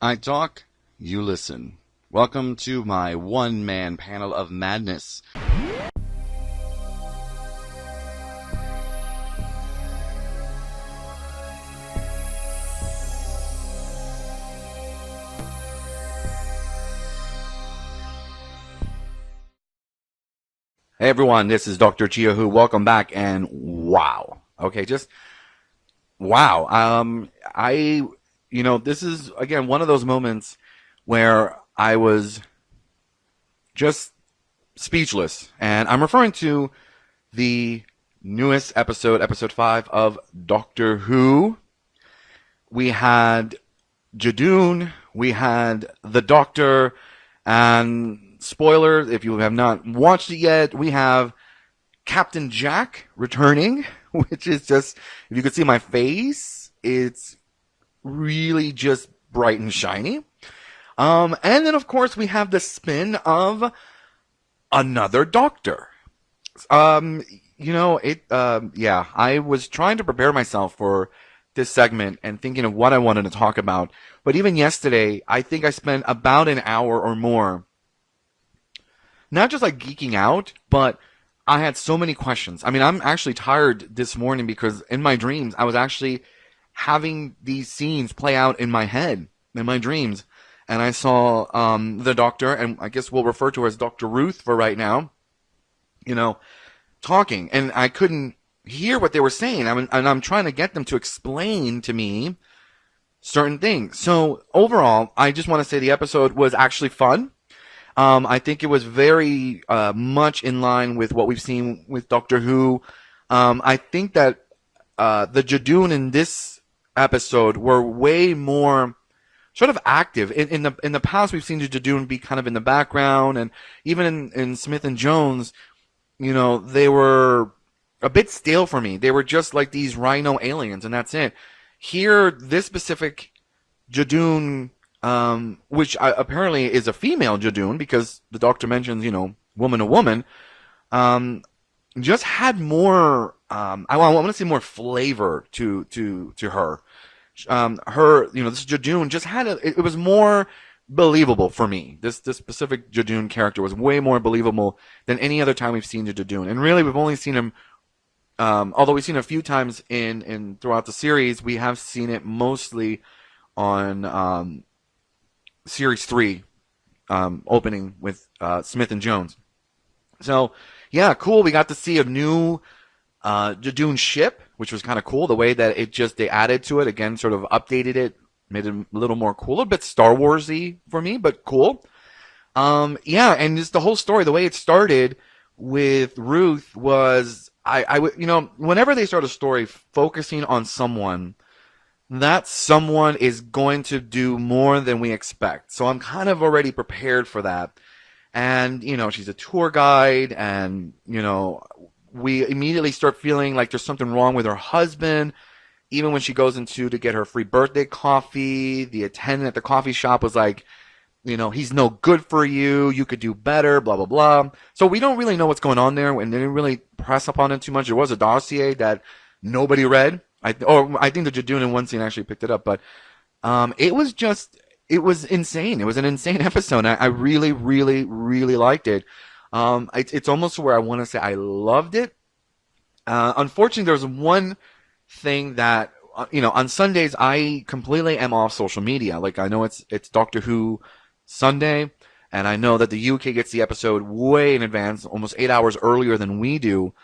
I talk, you listen. Welcome to my one-man panel of madness. Hey everyone, this is Dr. Jiahu. Welcome back, and wow. Okay, just wow. This is again one of those moments where I was just speechless, and I'm referring to the newest episode 5 of Doctor Who. We had Judoon, we had the Doctor, and spoilers, if you have not watched it yet, we have Captain Jack returning, which is just, if you could see my face, it's really just bright and shiny. And then, of course, we have the spin of another Doctor. I was trying to prepare myself for this segment and thinking of what I wanted to talk about. But even yesterday, I think I spent about an hour or more not just like geeking out, but I had so many questions. I mean, I'm actually tired this morning because in my dreams, I was actually having these scenes play out in my head, in my dreams. And I saw the Doctor, and I guess we'll refer to her as Dr. Ruth for right now, talking. And I couldn't hear what they were saying. And I'm trying to get them to explain to me certain things. So overall, I just want to say the episode was actually fun. I think it was very much in line with what we've seen with Doctor Who. I think that the Judoon in this episode were way more sort of active. In the past, we've seen the Judoon be kind of in the background, and even in Smith and Jones, they were a bit stale for me. They were just like these rhino aliens, and that's it. Here, this specific Judoon, which apparently is a female Judoon, because the Doctor mentions, woman to woman, just had more, I want to say more flavor to her. This Judoon just had it was more believable for me. This specific Judoon character was way more believable than any other time we've seen the Judoon. And really, we've only seen him, although we've seen him a few times in throughout the series, we have seen it mostly on, Series 3, opening with Smith and Jones. So, yeah, cool. We got to see a new Judoon ship, which was kind of cool. The way that they added to it, again, sort of updated it, made it a little more cool. A bit Star Wars-y for me, but cool. And just the whole story, the way it started with Ruth was, whenever they start a story focusing on someone, that someone is going to do more than we expect. So I'm kind of already prepared for that. And, she's a tour guide, and, we immediately start feeling like there's something wrong with her husband. Even when she goes to get her free birthday coffee, the attendant at the coffee shop was like, he's no good for you. You could do better, blah, blah, blah. So we don't really know what's going on there, and they didn't really press up on it too much. There was a dossier that nobody read. I think the Judoon in one scene actually picked it up, but it was insane. It was an insane episode. I really, really, really liked it. It's almost where I want to say I loved it. Unfortunately, there's one thing that, on Sundays, I completely am off social media. Like, I know it's Doctor Who Sunday, and I know that the UK gets the episode way in advance, almost 8 hours earlier than we do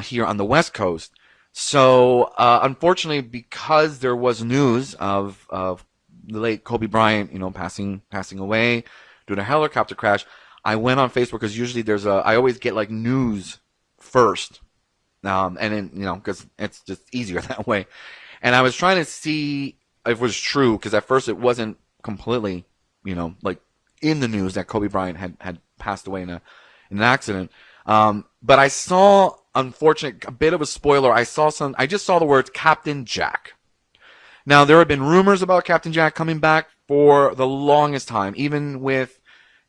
here on the West Coast. So, unfortunately, because there was news of the late Kobe Bryant, passing away due to a helicopter crash, I went on Facebook, because usually I always get like news first, and then, because it's just easier that way. And I was trying to see if it was true, because at first it wasn't completely, like in the news that Kobe Bryant had passed away in an accident. But I saw, unfortunately, a bit of a spoiler. I just saw the words Captain Jack. Now, there have been rumors about Captain Jack coming back for the longest time, even with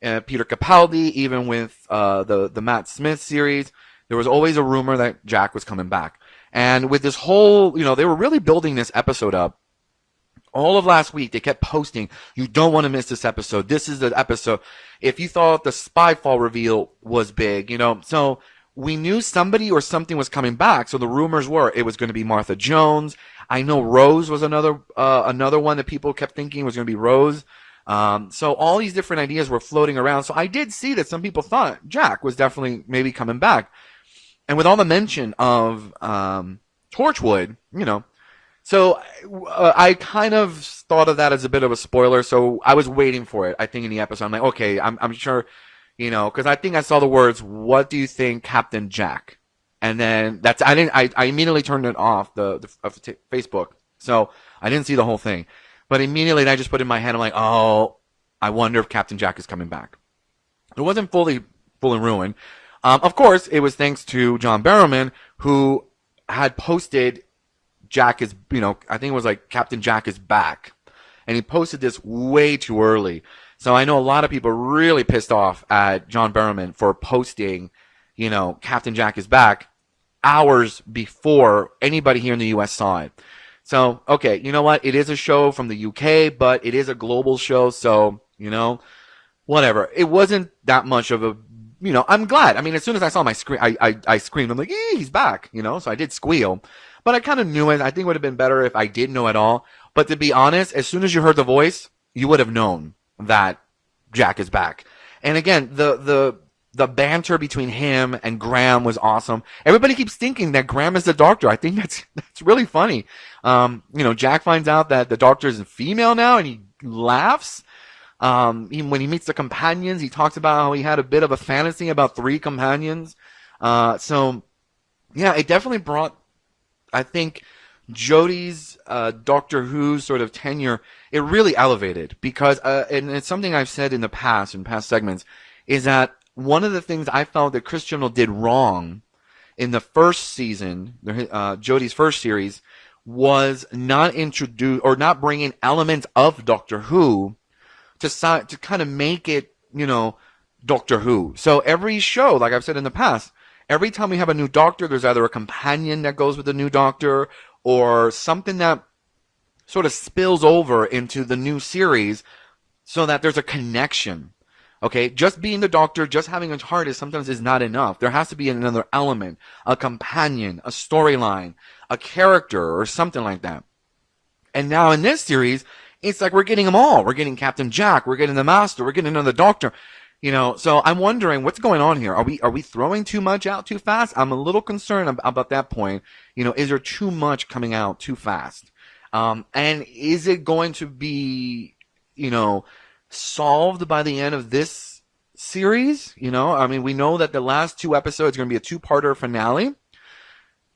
Peter Capaldi, even with the Matt Smith series. There was always a rumor that Jack was coming back. And with this whole, they were really building this episode up all of last week, they kept posting, you don't want to miss this episode. This is the episode. If you thought the Spyfall reveal was big, so we knew somebody or something was coming back. So the rumors were it was going to be Martha Jones. I know Rose was another one that people kept thinking was going to be Rose. So all these different ideas were floating around. So I did see that some people thought Jack was definitely maybe coming back. And with all the mention of Torchwood, so I kind of thought of that as a bit of a spoiler. So I was waiting for it. I think in the episode, I'm like, okay, I'm sure, because I think I saw the words, "What do you think, Captain Jack?" And then I immediately turned it off the Facebook. So I didn't see the whole thing, but immediately I just put in my head, I'm like, oh, I wonder if Captain Jack is coming back. It wasn't fully ruined. Of course, it was thanks to John Barrowman, who had posted Jack is, I think it was like Captain Jack is back. And he posted this way too early. So I know a lot of people really pissed off at John Barrowman for posting, Captain Jack is back hours before anybody here in the U.S. saw it. So, okay, you know what? It is a show from the U.K., but it is a global show. So, whatever. It wasn't that much of a, I'm glad. I mean, as soon as I saw my screen, I screamed. I'm like, he's back, so I did squeal. But I kind of knew it. I think it would have been better if I didn't know at all. But to be honest, as soon as you heard the voice, you would have known that Jack is back. And again, the banter between him and Graham was awesome. Everybody keeps thinking that Graham is the doctor. I think that's really funny. Jack finds out that the doctor is a female now, and he laughs. When he meets the companions, he talks about how he had a bit of a fantasy about 3 companions. So yeah, it definitely brought, I think, Jodie's Doctor Who sort of tenure, it really elevated because, and it's something I've said in past segments, is that one of the things I felt that Chris Chibnall did wrong in the first season, Jodie's first series, was not introduce or not bringing elements of Doctor Who to kind of make it, Doctor Who. So every show, like I've said in the past, every time we have a new Doctor, there's either a companion that goes with the new Doctor or something that sort of spills over into the new series so that there's a connection. Okay, just being the Doctor, just having a TARDIS sometimes is not enough. There has to be another element, a companion, a storyline, a character, or something like that. And now in this series, it's like we're getting them all. We're getting Captain Jack, we're getting the Master, we're getting another Doctor. So I'm wondering what's going on here. Are we throwing too much out too fast? I'm a little concerned about that point. Is there too much coming out too fast? And is it going to be, solved by the end of this series? We know that the last 2 episodes are going to be a 2-parter finale.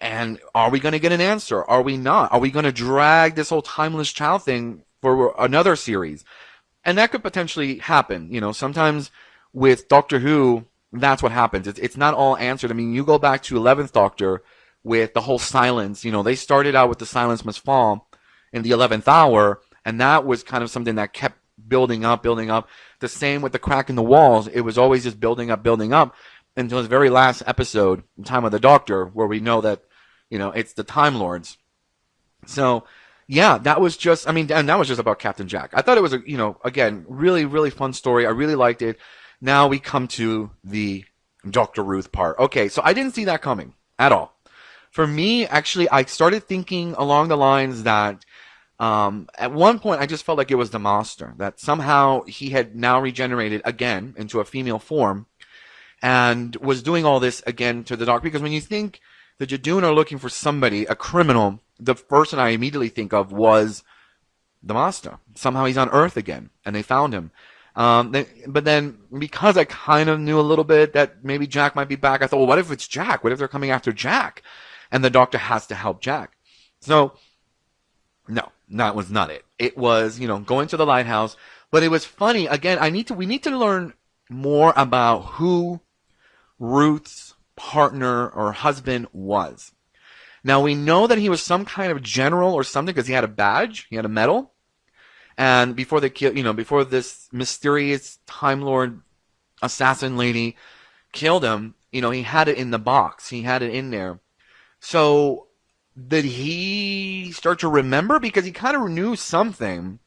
And are we going to get an answer? Are we not? Are we going to drag this whole Timeless Child thing for another series? And that could potentially happen. Sometimes with Doctor Who, that's what happens. It's not all answered. I mean, you go back to 11th Doctor with the whole silence. They started out with the silence must fall in the 11th hour, and that was kind of something that kept building up. The same with the crack in the walls. It was always just building up until the very last episode, Time of the Doctor, where we know that, it's the Time Lords. So, yeah, that was just about Captain Jack. I thought it was again, really, really fun story. I really liked it. Now we come to the Dr. Ruth part. Okay, so I didn't see that coming at all. For me, actually, I started thinking along the lines that at one point I just felt like it was the Master, that somehow he had now regenerated again into a female form and was doing all this again to the Doctor. Because when you think the Judoon are looking for somebody, a criminal, the person I immediately think of was the Master. Somehow he's on Earth again, and they found him. But then, because I kind of knew a little bit that maybe Jack might be back, I thought, well, what if it's Jack? What if they're coming after Jack? And the Doctor has to help Jack. So, no, that was not it. It was, going to the lighthouse. But it was funny. Again, we need to learn more about who Ruth's partner or husband was. Now, we know that he was some kind of general or something because he had a badge, he had a medal. And before they kill, before this mysterious Time Lord assassin lady killed him, he had it in the box. He had it in there. So did he start to remember? Because he kind of knew something.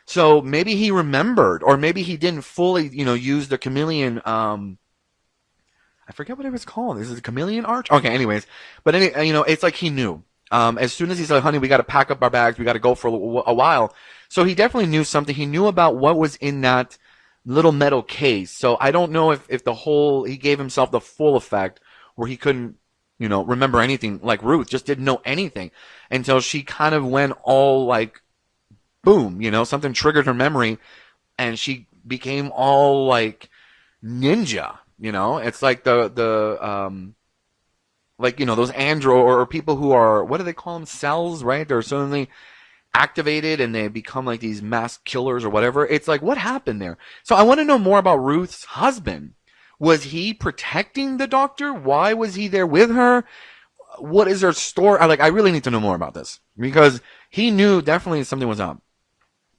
So maybe he remembered, or maybe he didn't fully, use the chameleon. I forget what it was called. Is it a chameleon arch? Okay, anyways, but it's like he knew. As soon as he said, "Honey, we got to pack up our bags. We got to go for a while." So he definitely knew something. He knew about what was in that little metal case. So I don't know if he gave himself the full effect where he couldn't, remember anything. Like Ruth just didn't know anything until she kind of went all like, boom, something triggered her memory, and she became all like ninja. It's like those andro or people who are, what do they call them? Cells, right? They're suddenly activated and they become like these mass killers or whatever. It's like, what happened there? So I want to know more about Ruth's husband. Was he protecting the doctor? Why was he there with her? What is her story? I really need to know more about this, because he knew definitely something was up.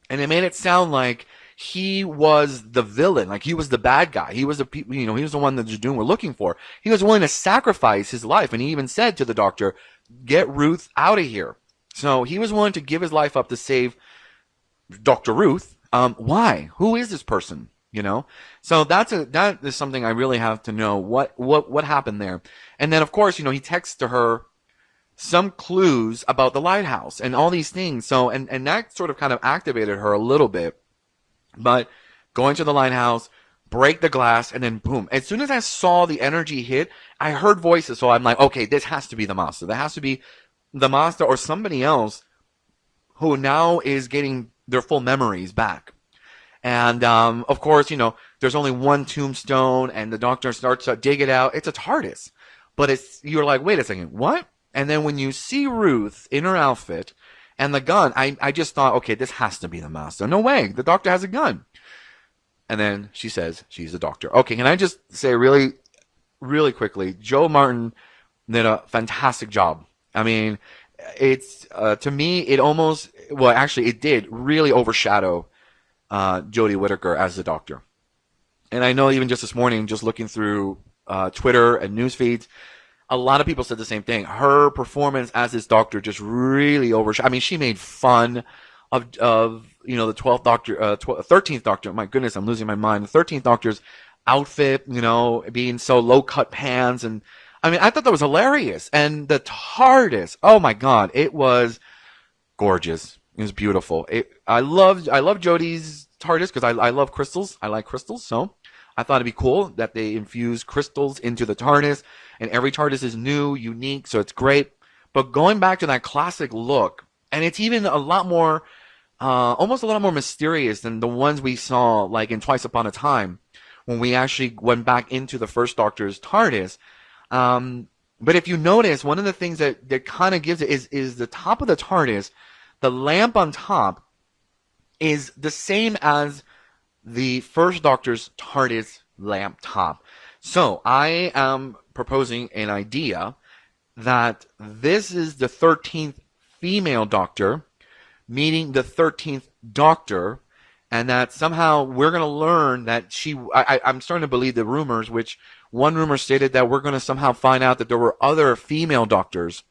And it made it sound like he was the villain, like he was the bad guy. He was he was the one that Judoon were looking for. He was willing to sacrifice his life, and he even said to the doctor, "Get Ruth out of here." So he was willing to give his life up to save Dr. Ruth. Why? Who is this person? So that is something I really have to know. What happened there? And then of course, he texts to her some clues about the lighthouse and all these things. So, and that sort of kind of activated her a little bit. But going to the lighthouse, break the glass, and then boom. As soon as I saw the energy hit, I heard voices. So I'm like, okay, this has to be the master. That has to be the master or somebody else who now is getting their full memories back. And, of course, there's only one tombstone, and the doctor starts to dig it out. It's a TARDIS. But you're like, wait a second, what? And then when you see Ruth in her outfit and the gun, I just thought, okay, this has to be the master. No way, the doctor has a gun. And then she says she's the doctor. Okay, can I just say really, really quickly, Joe Martin did a fantastic job. I mean, it's, to me, it did really overshadow Jodie Whittaker as the doctor. And I know even just this morning, just looking through Twitter and news feeds, a lot of people said the same thing. Her performance as this doctor just really overshadowed. I mean, she made fun of the 12th Doctor, 13th Doctor. My goodness, I'm losing my mind. The 13th Doctor's outfit, being so low cut pants, and I mean, I thought that was hilarious. And the TARDIS, oh my God, it was gorgeous. It was beautiful. I love Jodie's TARDIS because I love crystals. I like crystals, so I thought it'd be cool that they infuse crystals into the TARDIS, and every TARDIS is new, unique, so it's great. But going back to that classic look, and it's even a lot more, almost a lot more mysterious than the ones we saw, like in Twice Upon a Time, when we actually went back into the first Doctor's TARDIS. But if you notice, one of the things that kind of gives it is the top of the TARDIS, the lamp on top is the same as the first Doctor's TARDIS lamp top. So I am proposing an idea that this is the 13th female Doctor meeting the 13th Doctor, and that somehow we're going to learn that I'm starting to believe the rumors, which one rumor stated that we're going to somehow find out that there were other female Doctors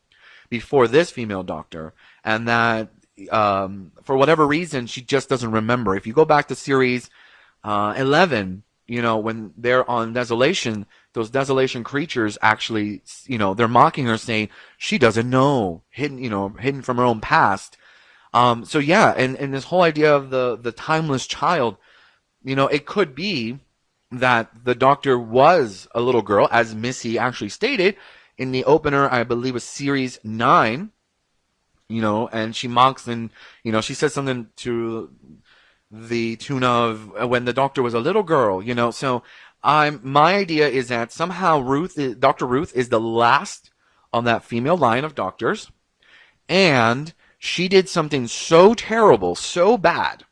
before this female Doctor, and that for whatever reason she just doesn't remember. If you go back to series 11, when they're on Desolation, those Desolation creatures actually, they're mocking her, saying she doesn't know, hidden from her own past. So yeah, and this whole idea of the timeless child, it could be that the Doctor was a little girl, as Missy actually stated in the opener, I believe was series 9, and she mocks, and, she says something to the tune of when the Doctor was a little girl, so my idea is that somehow Dr. Ruth is the last on that female line of doctors, and she did something so terrible, so bad,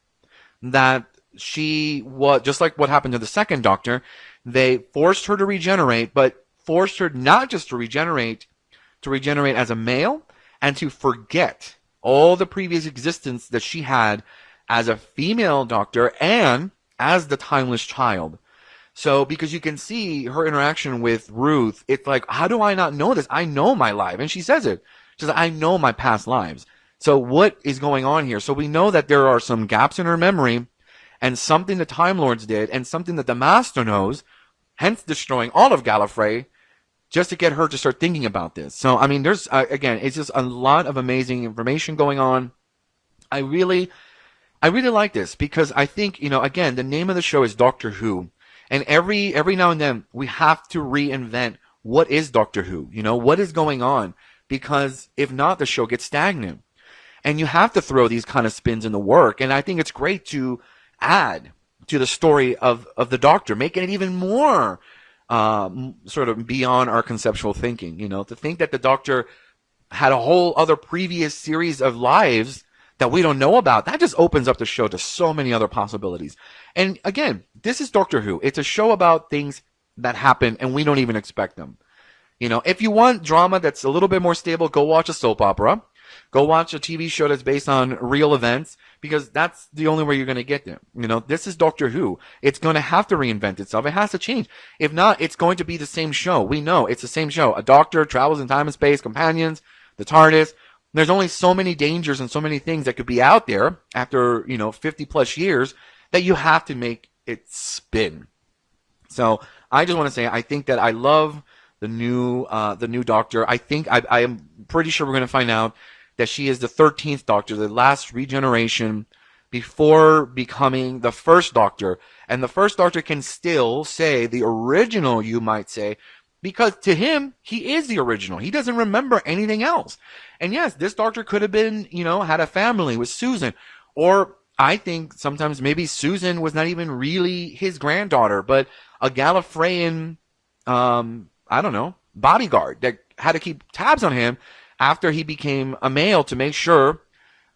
that she was, just like what happened to the second Doctor, they forced her to regenerate, but forced her not just to regenerate as a male, and to forget all the previous existence that she had as a female Doctor and as the timeless child. So, because you can see her interaction with Ruth, it's like, how do I not know this? I know my life. And she says it. She's like, I know my past lives. So what is going on here? So we know that there are some gaps in her memory and something the Time Lords did and something that the Master knows, hence destroying all of Gallifrey just to get her to start thinking about this. So, I mean, there's, again, it's just a lot of amazing information going on. I really like this because I think, again, the name of the show is Doctor Who. And every now and then we have to reinvent what is Doctor Who, what is going on? Because if not, the show gets stagnant. And you have to throw these kind of spins in the work. And I think it's great to add to the story of the Doctor, making it even more sort of beyond our conceptual thinking. To think that the Doctor had a whole other previous series of lives that we don't know about, that just opens up the show to so many other possibilities. And again, this is Doctor Who. It's a show about things that happen and we don't even expect them. If you want drama that's a little bit more stable, go watch a soap opera. Go watch a TV show that's based on real events, because that's the only way you're going to get them. This is Doctor Who. It's going to have to reinvent itself. It has to change. If not, it's going to be the same show. We know it's the same show. A doctor travels in time and space, companions, the TARDIS. There's only so many dangers and so many things that could be out there after, 50 plus years that you have to make it spin. So I just want to say, I think that I love the new Doctor. I think I am pretty sure we're going to find out that she is the 13th Doctor, the last regeneration before becoming the first Doctor. And the first Doctor can still say the original, you might say, because to him, he is the original. He doesn't remember anything else. And yes, this Doctor could have been, had a family with Susan. Or I think sometimes maybe Susan was not even really his granddaughter, but a Gallifreyan, bodyguard that had to keep tabs on him after he became a male to make sure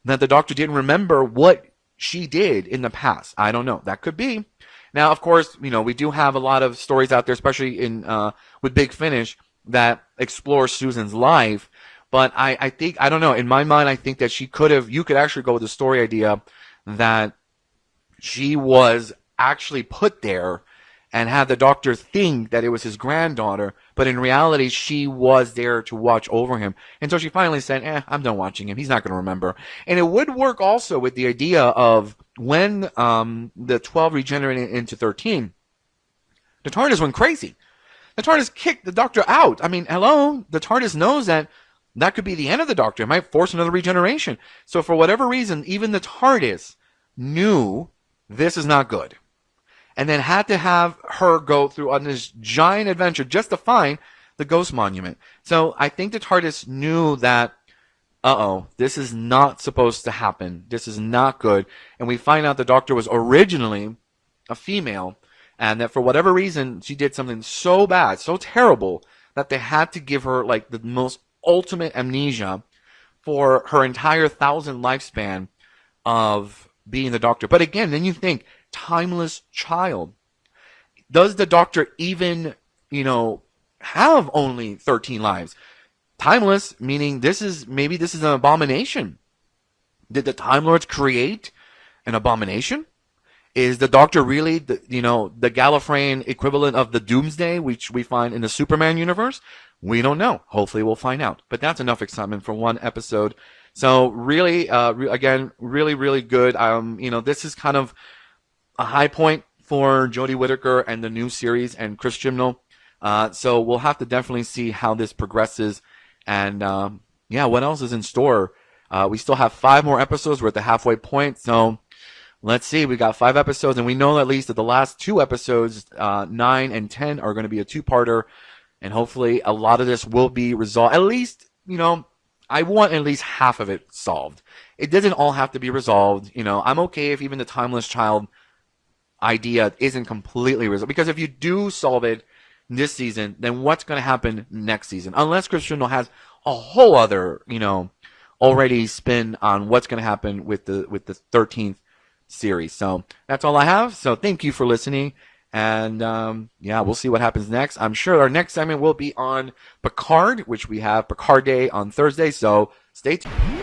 that the Doctor didn't remember what she did in the past. I don't know. That could be. Now, of course, we do have a lot of stories out there, especially in with Big Finish, that explore Susan's life. But I think, I don't know, in my mind, I think that you could actually go with the story idea that she was actually put there and have the Doctor think that it was his granddaughter, but in reality, she was there to watch over him. And so she finally said, I'm done watching him. He's not going to remember. And it would work also with the idea of when the 12 regenerated into 13, the TARDIS went crazy. The TARDIS kicked the Doctor out. I mean, hello? The TARDIS knows that could be the end of the Doctor. It might force another regeneration. So for whatever reason, even the TARDIS knew this is not good. And then had to have her go through on this giant adventure just to find the Ghost Monument. So I think the TARDIS knew that, this is not supposed to happen. This is not good. And we find out the Doctor was originally a female, and that for whatever reason, she did something so bad, so terrible, that they had to give her like the most ultimate amnesia for her entire 1,000 lifespan of being the Doctor. But again, then you think, timeless child. Does the Doctor even, have only 13 lives? Timeless, meaning this is an abomination. Did the Time Lords create an abomination? Is the Doctor really the Gallifreyan equivalent of the Doomsday, which we find in the Superman universe? We don't know. Hopefully we'll find out. But that's enough excitement for one episode. So really, again, really, really good. This is kind of a high point for Jodie Whittaker and the new series and Chris Chibnall. So we'll have to definitely see how this progresses. And, what else is in store? We still have 5 more episodes. We're at the halfway point. So let's see. We got 5 episodes, and we know at least that the last 2 episodes, 9 and 10, are going to be a 2-parter. And hopefully a lot of this will be resolved. At least, I want at least half of it solved. It doesn't all have to be resolved. I'm okay if even the Timeless Child idea isn't completely resolved, because if you do solve it this season, then what's going to happen next season? Unless Chris Chibnall has a whole other, already spin on what's going to happen with the 13th series. So that's all I have. So thank you for listening, and we'll see what happens next. I'm sure our next segment will be on Picard, which we have Picard Day on Thursday. So stay tuned.